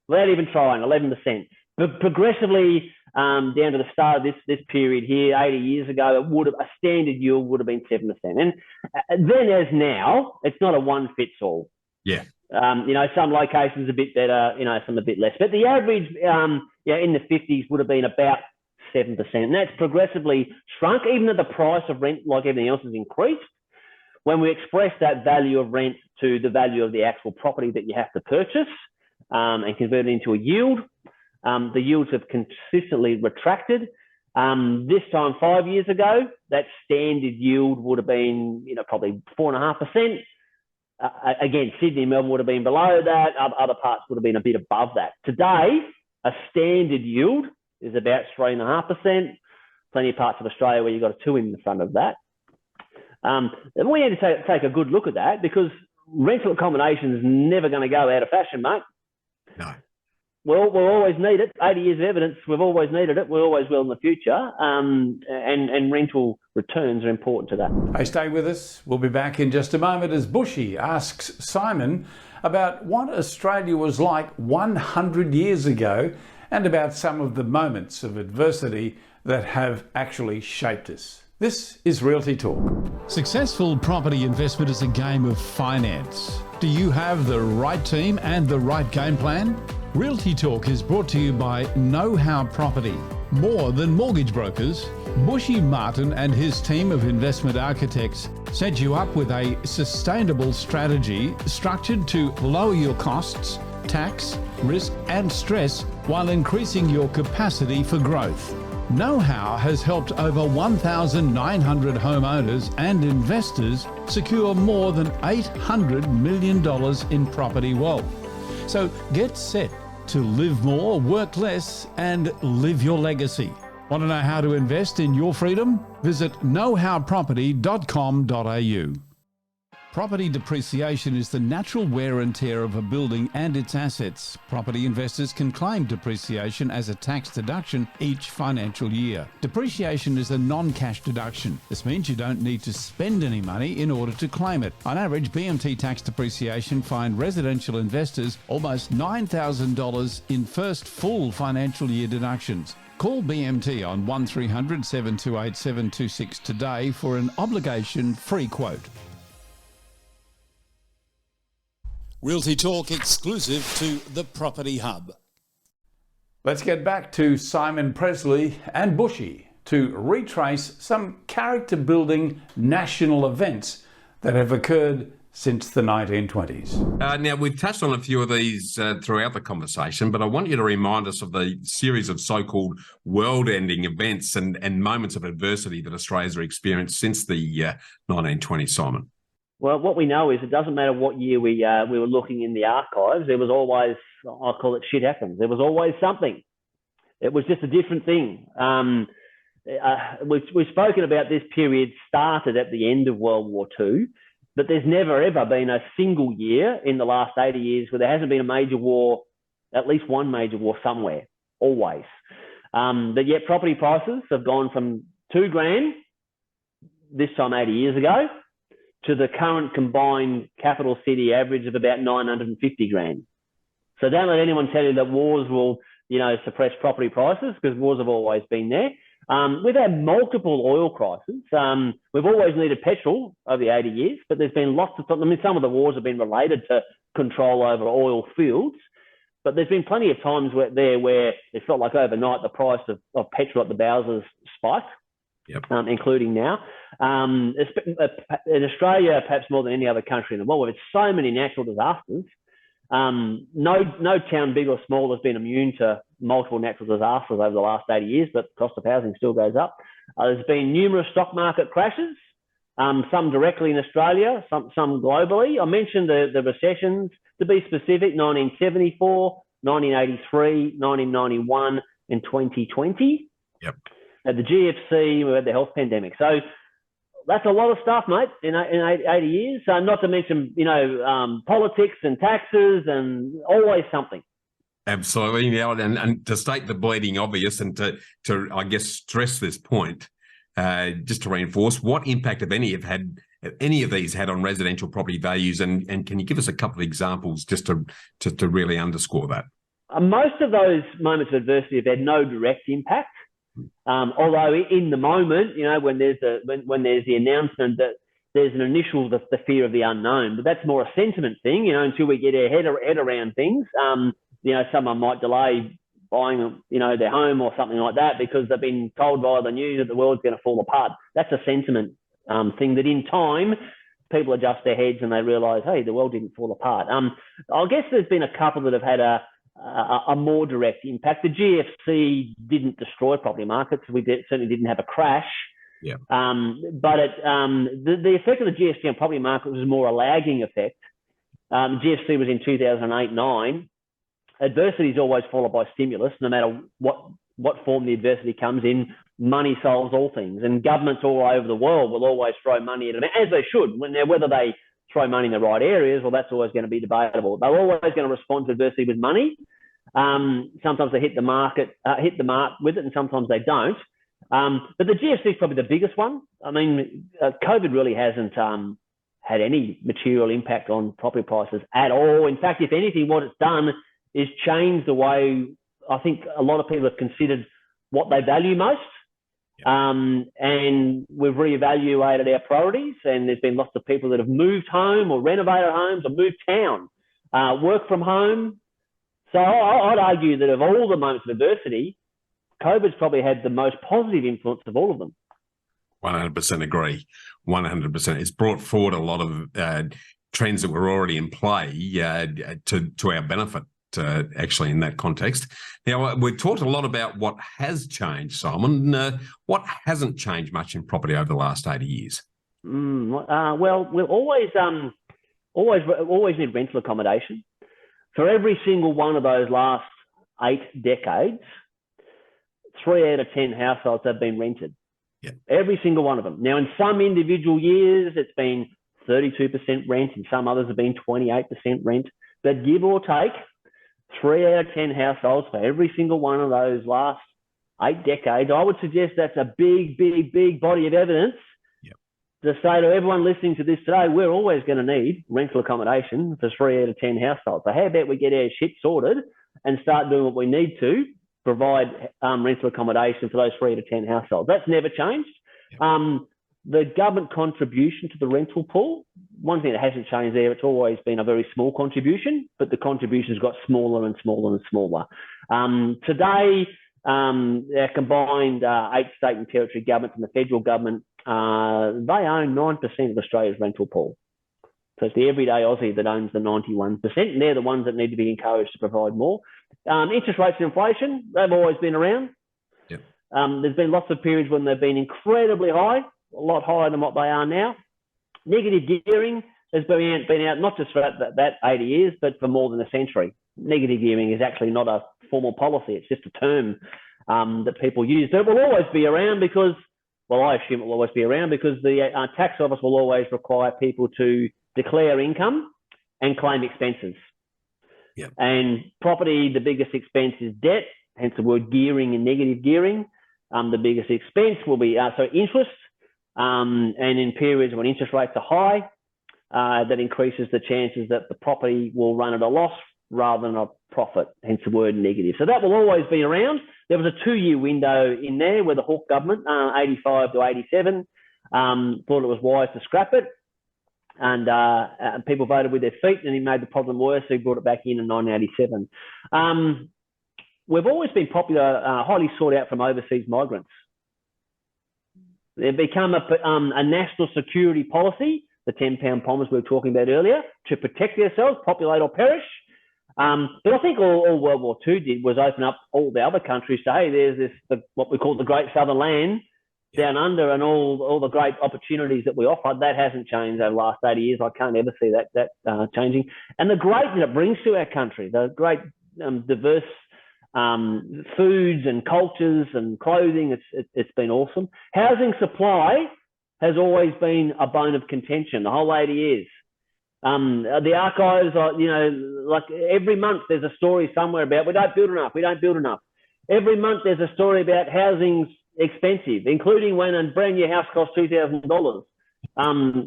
without even trying, 11%. But progressively, down to the start of this period here, 80 years ago, a standard yield would have been 7%. And then as now, it's not a one fits all. Yeah. Some locations a bit better, some a bit less. But the average, in the 50s would have been about 7%. And that's progressively shrunk, even though the price of rent, like everything else, has increased. When we express that value of rent to the value of the actual property that you have to purchase and convert it into a yield, the yields have consistently retracted. This time 5 years ago, that standard yield would have been, probably 4.5%. Again, Sydney and Melbourne would have been below that. Other parts would have been a bit above that. Today, a standard yield is about 3.5%. Plenty of parts of Australia where you've got a 2 in the front of that. We need to take a good look at that, because rental accommodation is never going to go out of fashion, mate. No. We'll always need it. 80 years of evidence, we've always needed it. We always will in the future. And rental returns are important to that. Hey, stay with us. We'll be back in just a moment as Bushy asks Simon about what Australia was like 100 years ago and about some of the moments of adversity that have actually shaped us. This is Realty Talk. Successful property investment is a game of finance. Do you have the right team and the right game plan? Realty Talk is brought to you by Know How Property. More than mortgage brokers, Bushy Martin and his team of investment architects set you up with a sustainable strategy structured to lower your costs, tax, risk and stress while increasing your capacity for growth. Know How has helped over 1,900 homeowners and investors secure more than $800 million in property wealth. So get set to live more, work less, and live your legacy. Want to know how to invest in your freedom? Visit knowhowproperty.com.au. Property depreciation is the natural wear and tear of a building and its assets. Property investors can claim depreciation as a tax deduction each financial year. Depreciation is a non-cash deduction. This means you don't need to spend any money in order to claim it. On average, BMT tax depreciation fined residential investors almost $9,000 in first full financial year deductions. Call BMT on 1300 728 726 today for an obligation-free quote. Realty Talk exclusive to the Property Hub. Let's get back to Simon Pressley and Bushy to retrace some character-building national events that have occurred since the 1920s. Now, we've touched on a few of these throughout the conversation, but I want you to remind us of the series of so-called world-ending events and moments of adversity that Australia's experienced since the 1920s, Simon. Well, what we know is it doesn't matter what year we were looking in the archives. There was always, I call it shit happens. There was always something. It was just a different thing. We've spoken about this period started at the end of World War II, but there's never, ever been a single year in the last 80 years where there hasn't been a major war, at least one major war somewhere, always. But yet property prices have gone from $2,000 this time 80 years ago to the current combined capital city average of about $950,000. So don't let anyone tell you that wars will, suppress property prices, because wars have always been there. We've had multiple oil crises. We've always needed petrol over the 80 years, but there's been lots of, some of the wars have been related to control over oil fields. But there's been plenty of times where it felt like overnight the price of petrol at the Bowsers spiked, including now. In Australia, perhaps more than any other country in the world, where there's so many natural disasters, no town, big or small, has been immune to multiple natural disasters over the last 80 years, but the cost of housing still goes up. There's been numerous stock market crashes, some directly in Australia, some globally. I mentioned the recessions, to be specific, 1974, 1983, 1991, and 2020. Yep. At the GFC, we had the health pandemic. So that's a lot of stuff, mate, in 80 years. Not to mention, politics and taxes and always something. Absolutely. Yeah, and to state the bleeding obvious and to I guess, stress this point, just to reinforce, what impact, if any, have any of these had on residential property values? And can you give us a couple of examples just to really underscore that? Most of those moments of adversity have had no direct impact. Although in the moment, when there's the announcement that there's an initial the fear of the unknown, but that's more a sentiment thing, until we get our head around things. Someone might delay buying, their home or something like that because they've been told by the news that the world's going to fall apart. That's a sentiment thing that in time people adjust their heads and they realise, hey, the world didn't fall apart. I guess there's been a couple that have had a more direct impact. The GFC didn't destroy property markets. We certainly didn't have a crash. Yeah. But the effect of the GFC on property market was more a lagging effect. GFC was in 2008-9. Adversity is always followed by stimulus, no matter what form the adversity comes in. Money solves all things, and governments all over the world will always throw money at it, as they should. Whether they throw money in the right areas, well, that's always going to be debatable. They're always going to respond to adversity with money. Sometimes they hit the mark with it, and sometimes they don't. But the GFC is probably the biggest one. I mean, COVID really hasn't had any material impact on property prices at all. In fact, if anything, what it's done is change the way I think a lot of people have considered what they value most. And we've reevaluated our priorities, and there's been lots of people that have moved home or renovated homes or moved town, work from home. So I'd argue that of all the moments of adversity, COVID's probably had the most positive influence of all of them. 100% agree. 100%. It's brought forward a lot of trends that were already in play to our benefit. Actually, in that context. Now, we've talked a lot about what has changed, Simon. What hasn't changed much in property over the last 80 years? Well, we'll always need rental accommodation. For every single one of those last 8 decades, 3 out of 10 households have been rented. Yeah. Every single one of them. Now, in some individual years, it's been 32% rent, and some others have been 28% rent. But give or take, 3 out of 10 households for every single one of those last 8 decades. I would suggest that's a big, big, big body of evidence to say to everyone listening to this today, we're always going to need rental accommodation for 3 out of 10 households. So how about we get our shit sorted and start doing what we need to provide rental accommodation for those 3 out of 10 households. That's never changed. The government contribution to the rental pool, one thing that hasn't changed there, it's always been a very small contribution, but the contribution's got smaller and smaller and smaller. Today, our combined 8 state and territory governments and the federal government, they own 9% of Australia's rental pool. So it's the everyday Aussie that owns the 91%, and they're the ones that need to be encouraged to provide more. Interest rates and inflation, they've always been around. Yep. There's been lots of periods when they've been incredibly high, a lot higher than what they are now. Negative gearing has been out not just for that 80 years, but for more than a century. Negative gearing is actually not a formal policy. It's just a term that people use. But it will always be around because, well, I assume it will always be around because the tax office will always require people to declare income and claim expenses. Yep. And property, the biggest expense is debt, hence the word gearing and negative gearing. The biggest expense will be interest. And in periods when interest rates are high, that increases the chances that the property will run at a loss rather than a profit, hence the word negative. So that will always be around. There was a 2-year window in there where the Hawke government, 85 to 87, thought it was wise to scrap it. and people voted with their feet, and he made the problem worse, so he brought it back in 1987. We've always been popular, highly sought out from overseas migrants. They've become a national security policy, the 10-pound promise we were talking about earlier, to protect ourselves, populate or perish. But I think all World War II did was open up all the other countries to, hey, there's this, what we call the Great Southern Land down under, and all the great opportunities that we offer. That hasn't changed over the last 80 years. I can't ever see that changing. And the great that it brings to our country, the great diverse foods and cultures and clothing, it's been awesome. Housing supply has always been a bone of contention the whole 80 years. The archives are, like every month there's a story somewhere about we don't build enough. Every month there's a story about housing's expensive, including when a brand new house cost $2,000.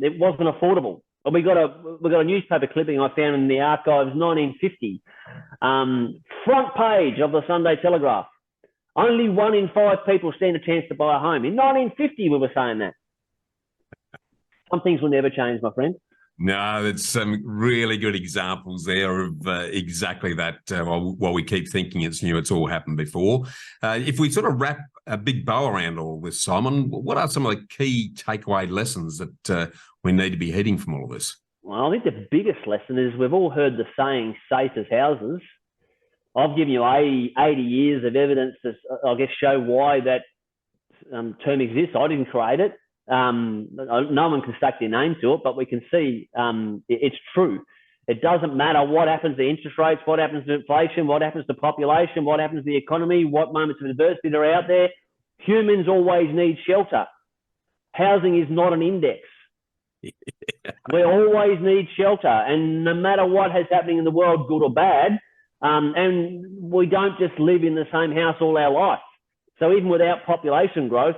It wasn't affordable. We got a newspaper clipping I found in the archives, 1950, front page of the Sunday Telegraph. Only 1 in 5 people stand a chance to buy a home. In 1950, we were saying that. Some things will never change, my friend. No, there's some really good examples there of exactly that. While we keep thinking it's all happened before. If we sort of wrap a big bow around all this, Simon, what are some of the key takeaway lessons that we need to be heading from all of this? Well, I think the biggest lesson is we've all heard the saying, safe as houses. I've given you 80 years of evidence to, I guess, show why that term exists. I didn't create it. No one can stack their name to it, but we can see it's true. It doesn't matter what happens to interest rates, what happens to inflation, what happens to population, what happens to the economy, what moments of adversity that are out there. Humans always need shelter. Housing is not an index. We always need shelter, and no matter what is happening in the world, good or bad, and we don't just live in the same house all our life. So even without population growth,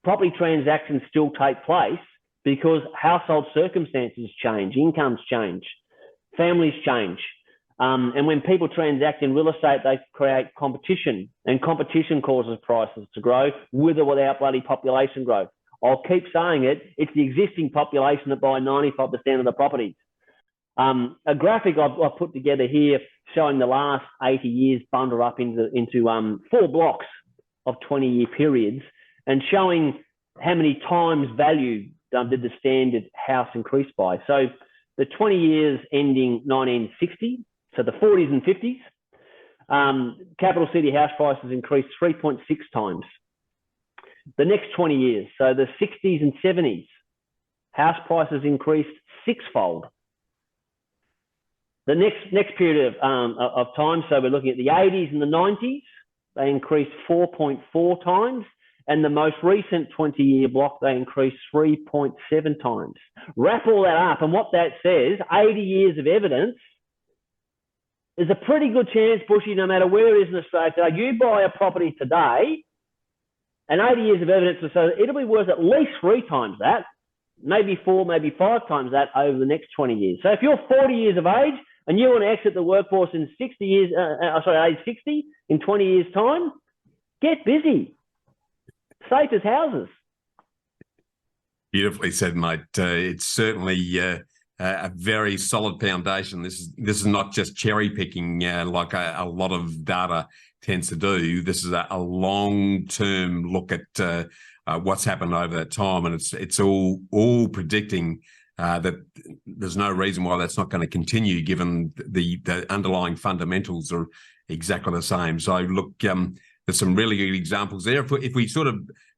property transactions still take place because household circumstances change, incomes change, families change. And when people transact in real estate, they create competition, and competition causes prices to grow with or without bloody population growth. I'll keep saying it. It's the existing population that buy 95% of the properties. A graphic I've put together here showing the last 80 years bundled up into 4 blocks of 20-year periods, and showing how many times value did the standard house increase by. So the 20 years ending 1960, so the 40s and 50s, capital city house prices increased 3.6 times. The next 20 years, so the 60s and 70s, house prices increased 6-fold. The next period of time, so we're looking at the 80s and the 90s, they increased 4.4 times. And the most recent 20-year block, they increased 3.7 times. Wrap all that up, and what that says, 80 years of evidence, there's a pretty good chance, Bushy, no matter where it is in Australia today, you buy a property today, and 80 years of evidence will say it'll be worth at least 3 times that, maybe 4, maybe 5 times that over the next 20 years. So if you're 40 years of age and you want to exit the workforce in age 60 in 20 years' time, get busy. Safe as houses. Beautifully said, mate. It's certainly a very solid foundation. This is not just cherry picking like a lot of data tends to do. This is a long-term look at what's happened over that time, and it's all predicting that there's no reason why that's not going to continue, given the underlying fundamentals are exactly the same. So look, there's some really good examples there. If we sort of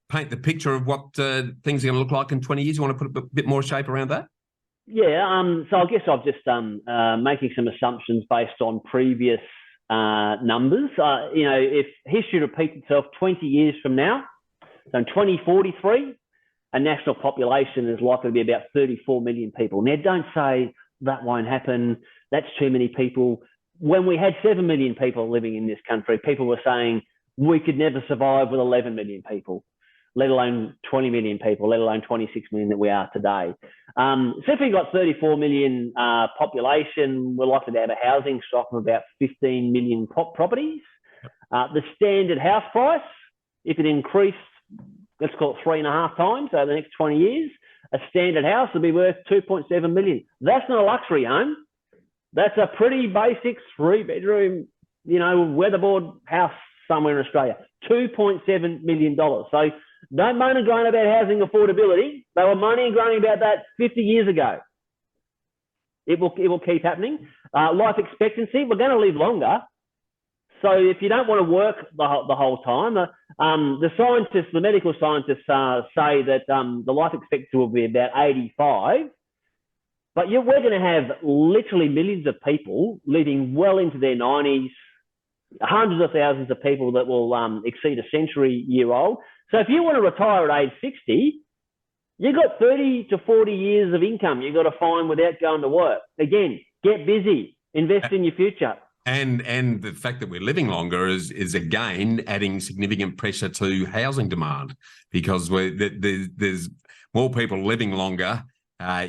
paint the picture of what things are going to look like in 20 years, you want to put a bit more shape around that? Yeah, so I guess I've just making some assumptions based on previous numbers. If history repeats itself 20 years from now, so in 2043, a national population is likely to be about 34 million people. Now, don't say that won't happen, that's too many people. When we had 7 million people living in this country, people were saying we could never survive with 11 million people, let alone 20 million people, let alone 26 million that we are today. So if we've got 34 million population, we're likely to have a housing stock of about 15 million properties. The standard house price, if it increased, let's call it 3.5 times over the next 20 years, a standard house will be worth 2.7 million. That's not a luxury home. That's a pretty basic 3-bedroom, weatherboard house somewhere in Australia. $2.7 million. So don't moan and groan about housing affordability. They were moaning and groaning about that 50 years ago. It will keep happening. Life expectancy, we're going to live longer. So if you don't want to work the whole time, the medical scientists say that the life expectancy will be about 85. But we're going to have literally millions of people living well into their 90s, hundreds of thousands of people that will exceed a century-year-old. So if you want to retire at age 60, you've got 30 to 40 years of income you've got to find without going to work. Again, get busy, invest in your future. And the fact that we're living longer is again adding significant pressure to housing demand, because there's more people living longer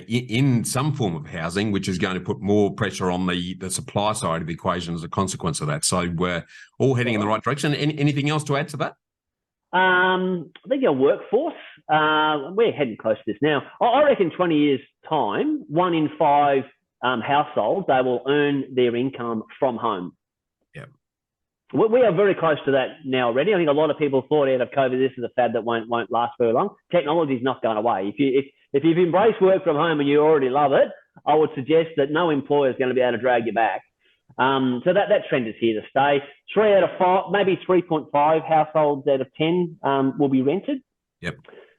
in some form of housing, which is going to put more pressure on the supply side of the equation as a consequence of that. So we're all heading in the right direction. Anything else to add to that? I think our workforce, we're heading close to this now. I reckon 20 years' time, 1 in 5 households, they will earn their income from home. Yeah. We are very close to that now already. I think a lot of people thought out of COVID, this is a fad that won't last very long. Technology is not going away. If you've embraced work from home and you already love it, I would suggest that no employer is going to be able to drag you back. So that trend is here to stay. 3 out of 5, maybe 3.5 households out of 10 will be rented. Yep.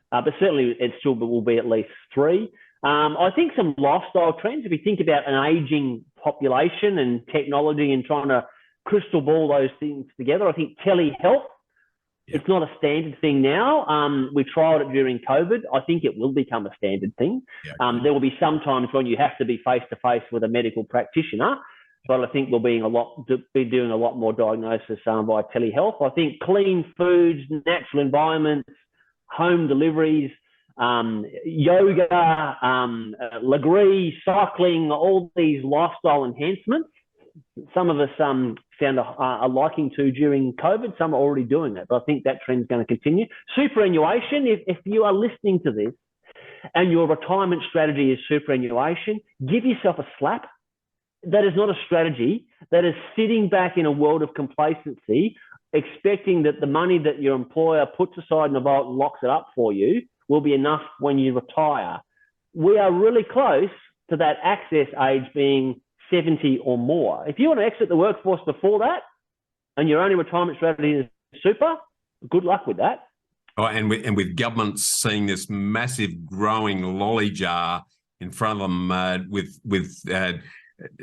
But certainly it still will be at least 3. I think some lifestyle trends, if you think about an aging population and technology and trying to crystal ball those things together, I think telehealth, it's not a standard thing now. We tried it during COVID. I think it will become a standard thing. Yeah. There will be some times when you have to be face-to-face with a medical practitioner, but I think we'll be doing a lot more diagnosis via telehealth. I think clean foods, natural environments, home deliveries, yoga, Legree, cycling, all these lifestyle enhancements. Some of us found a liking to during COVID. Some are already doing it, but I think that trend is going to continue. Superannuation, if you are listening to this and your retirement strategy is superannuation, give yourself a slap. That is not a strategy. That is sitting back in a world of complacency, expecting that the money that your employer puts aside in a vault and locks it up for you will be enough when you retire. We are really close to that access age being 70 or more. If you want to exit the workforce before that and your only retirement strategy is super, good luck with that. Oh, and with governments seeing this massive growing lolly jar in front of them with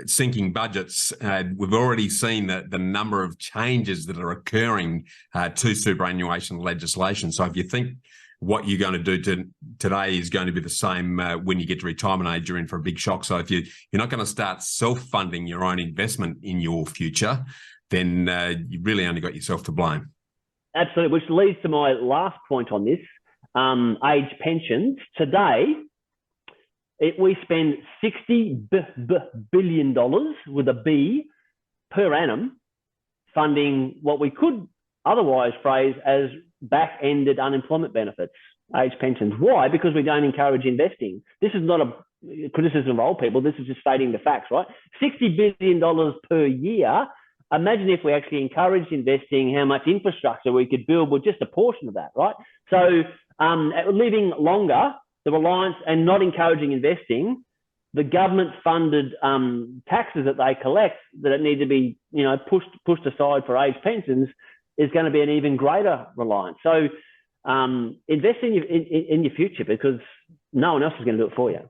sinking budgets, we've already seen the number of changes that are occurring to superannuation legislation. So if you think what you're going to do today is going to be the same when you get to retirement age, you're in for a big shock. So if you're not going to start self-funding your own investment in your future, then you really only got yourself to blame. Absolutely, which leads to my last point on this, age pensions. Today, we spend $60 billion with a B per annum funding what we could otherwise phrase as back-ended unemployment benefits, age pensions. Why? Because we don't encourage investing. This is not a criticism of old people. This is just stating the facts, right? $60 billion per year. Imagine if we actually encouraged investing, how much infrastructure we could build with just a portion of that, right? So living longer, the reliance and not encouraging investing, the government-funded taxes that they collect that need to be, pushed aside for age pensions is going to be an even greater reliance. So invest in your future, because no one else is going to do it for you.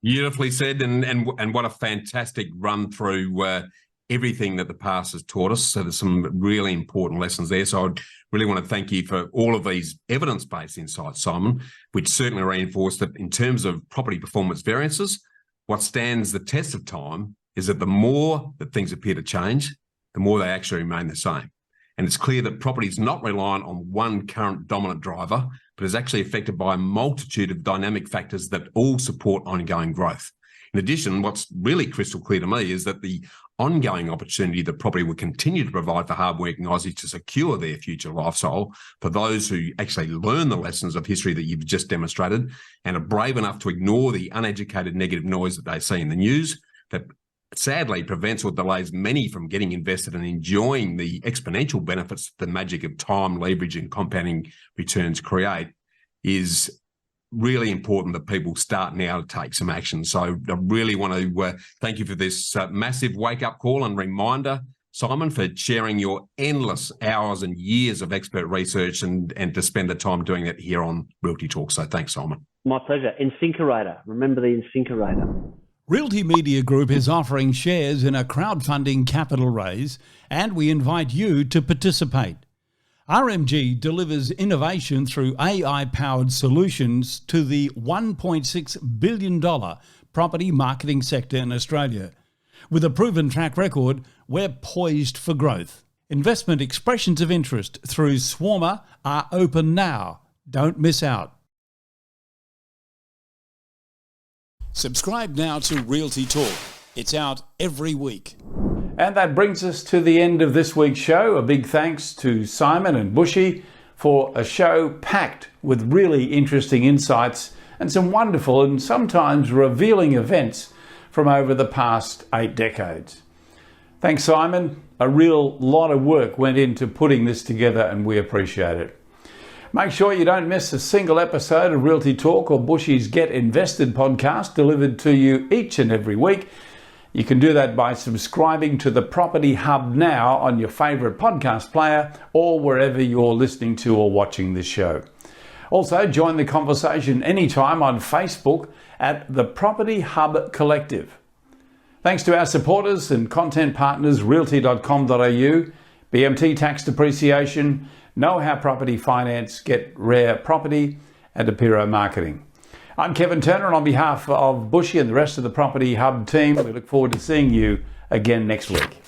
Beautifully said, and what a fantastic run through everything that the past has taught us. So there's some really important lessons there. So I'd really want to thank you for all of these evidence-based insights, Simon, which certainly reinforce that in terms of property performance variances, what stands the test of time is that the more that things appear to change, the more they actually remain the same. And it's clear that property is not reliant on one current dominant driver, but is actually affected by a multitude of dynamic factors that all support ongoing growth. In addition, what's really crystal clear to me is that the ongoing opportunity that property will continue to provide for hardworking Aussies to secure their future lifestyle, for those who actually learn the lessons of history that you've just demonstrated and are brave enough to ignore the uneducated negative noise that they see in the news, that sadly prevents or delays many from getting invested and enjoying the exponential benefits the magic of time, leverage and compounding returns create, is really important that people start now to take some action. So I really want to thank you for this massive wake-up call and reminder, Simon, for sharing your endless hours and years of expert research and to spend the time doing it here on Realty Talk. So thanks, Simon. My pleasure. Incinerator. Remember the incinerator. Realty Media Group is offering shares in a crowdfunding capital raise, and we invite you to participate. RMG delivers innovation through AI-powered solutions to the $1.6 billion property marketing sector in Australia. With a proven track record, we're poised for growth. Investment expressions of interest through Swarmer are open now. Don't miss out. Subscribe now to Realty Talk. It's out every week. And that brings us to the end of this week's show. A big thanks to Simon and Bushy for a show packed with really interesting insights and some wonderful and sometimes revealing events from over the past 8 decades. Thanks, Simon. A real lot of work went into putting this together and we appreciate it. Make sure you don't miss a single episode of Realty Talk or Bushy's Get Invested podcast delivered to you each and every week. You can do that by subscribing to the Property Hub now on your favourite podcast player or wherever you're listening to or watching this show. Also, join the conversation anytime on Facebook at the Property Hub Collective. Thanks to our supporters and content partners, realty.com.au, BMT Tax Depreciation, Know How Property Finance, Get Rare Property, and Apiro Marketing. I'm Kevin Turner, and on behalf of Bushy and the rest of the Property Hub team, we look forward to seeing you again next week.